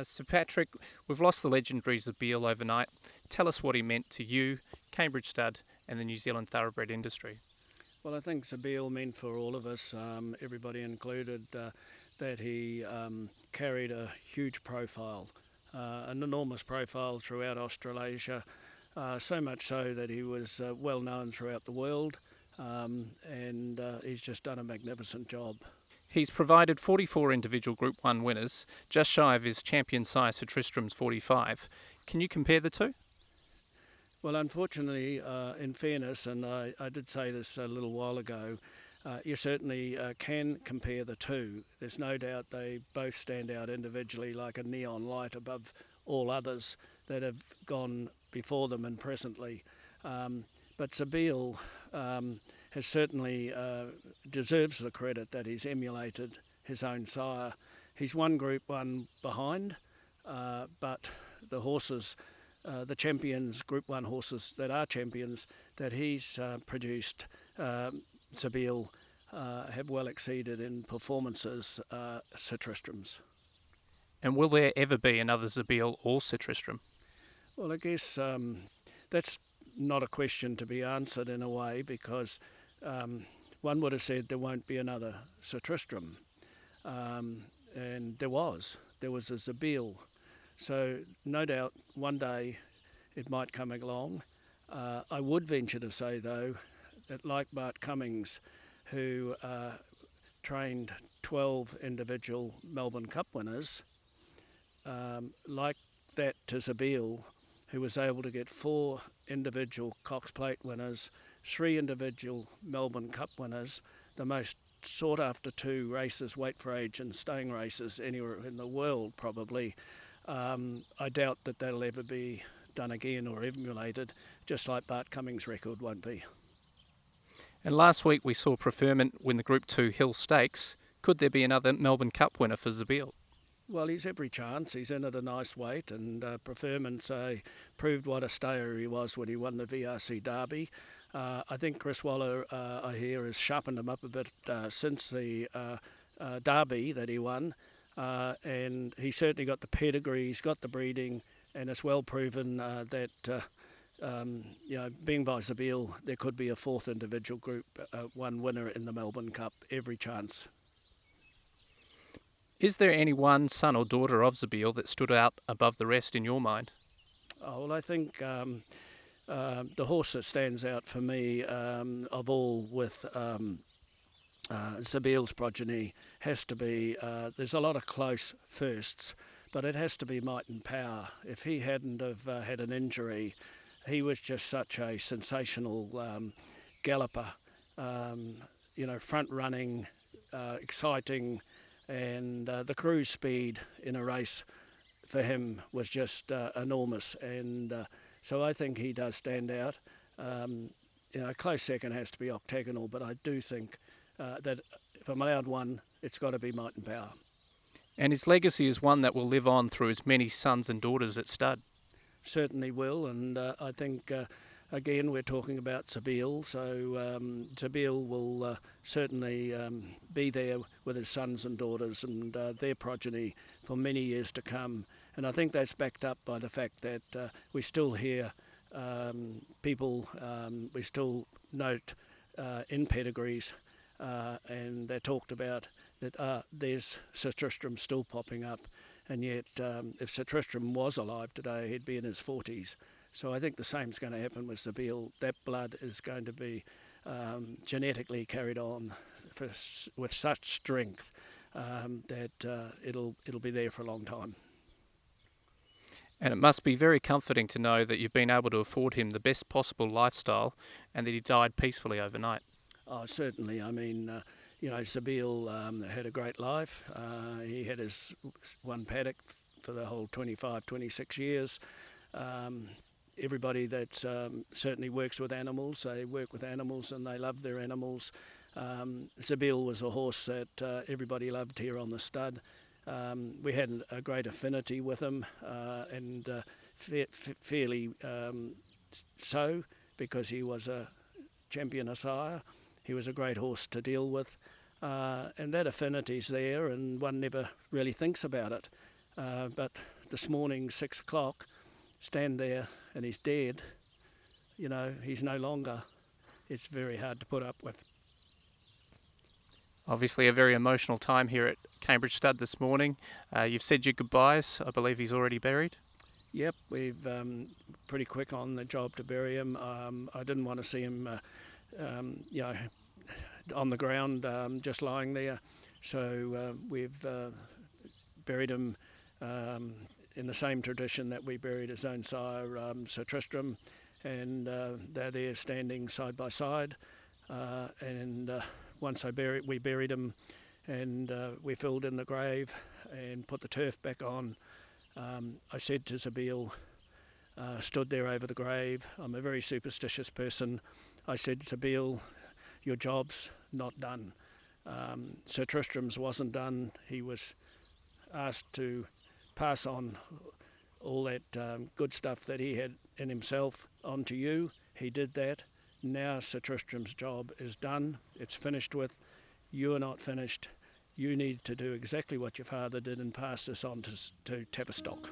Sir Patrick, we've lost the legendary Zabeel overnight. Tell us what he meant to you, Cambridge Stud, and the New Zealand thoroughbred industry. Well, I think Zabeel meant for all of us, everybody included, that he carried a huge profile, an enormous profile throughout Australasia, so much so that he was well known throughout the world, and he's just done a magnificent job. He's provided 44 individual Group 1 winners, just shy of his champion sire Sir Tristram's 45. Can you compare the two? Well, unfortunately, in fairness, and I did say this a little while ago, you certainly can compare the two. There's no doubt they both stand out individually like a neon light above all others that have gone before them and presently. But Zabeel has certainly deserves the credit that he's emulated his own sire. He's one Group 1 behind, but the horses, the champions, Group 1 horses that are champions that he's produced, Zabeel, have well exceeded in performances Sir Tristram's. And will there ever be another Zabeel or Sir Tristram? Well, I guess that's not a question to be answered in a way, because one would have said there won't be another Sir Tristram, and there was a Zabeel. So no doubt one day it might come along. I would venture to say, though, that like Bart Cummings, who trained 12 individual Melbourne Cup winners, like that to Zabeel, who was able to get 4 individual Cox Plate winners, 3 individual Melbourne Cup winners, the most sought after 2 races, weight for age and staying races anywhere in the world probably. I doubt that that'll ever be done again or emulated, just like Bart Cummings' record won't be. And last week we saw Preferment win the Group 2 Hill Stakes. Could there be another Melbourne Cup winner for Zabeel? Well, he's every chance. He's in at a nice weight, and Preferment proved what a stayer he was when he won the VRC Derby. I think Chris Waller, I hear, has sharpened him up a bit since the Derby that he won, and he certainly got the pedigree, he's got the breeding, and it's well proven that being by Zabeel, there could be a 4th individual Group 1 winner in the Melbourne Cup, every chance. Is there any one son or daughter of Zabeel that stood out above the rest in your mind? Oh, well, I think the horse that stands out for me of all with Zabeel's progeny has to be, there's a lot of close firsts, but it has to be Might and Power. If he hadn't have had an injury, he was just such a sensational galloper, front running, exciting, and the cruise speed in a race for him was just enormous, and so I think he does stand out. A close second has to be Octagonal, but I do think that if I'm allowed one, it's got to be Might and Power. And his legacy is one that will live on through his many sons and daughters at stud. Certainly will, and I think again we're talking about Zabeel, so Zabeel will certainly be there with his sons and daughters and their progeny for many years to come, and I think that's backed up by the fact that we still hear people, we still note in pedigrees, and they're talked about that there's Sir Tristram still popping up. And yet, if Sir Tristram was alive today, he'd be in his 40s. So I think the same's going to happen with Zabeel. That blood is going to be genetically carried on with such strength that it'll be there for a long time. And it must be very comforting to know that you've been able to afford him the best possible lifestyle and that he died peacefully overnight. Oh, certainly. I mean, Zabeel had a great life. He had his one paddock for the whole 25, 26 years. Everybody that certainly works with animals, they work with animals and they love their animals. Zabeel was a horse that everybody loved here on the stud. We had a great affinity with him, and fairly so, because he was a champion sire. He was a great horse to deal with, and that affinity's there, and one never really thinks about it. But this morning, 6 o'clock, stand there and he's dead. You know, he's no longer. It's very hard to put up with. Obviously a very emotional time here at Cambridge Stud this morning. You've said your goodbyes. I believe he's already buried. Yep, we've pretty quick on the job to bury him. I didn't want to see him, on the ground, just lying there. So we've buried him in the same tradition that we buried his own sire, Sir Tristram, and they're there standing side by side. Once we buried him, and we filled in the grave and put the turf back on. I said to Zabeel, stood there over the grave, I'm a very superstitious person. I said, Zabeel, your job's not done. Sir Tristram's wasn't done. He was asked to pass on all that good stuff that he had in himself onto you. He did that. Now Sir Tristram's job is done. It's finished with. You are not finished. You need to do exactly what your father did and pass this on to Tavistock.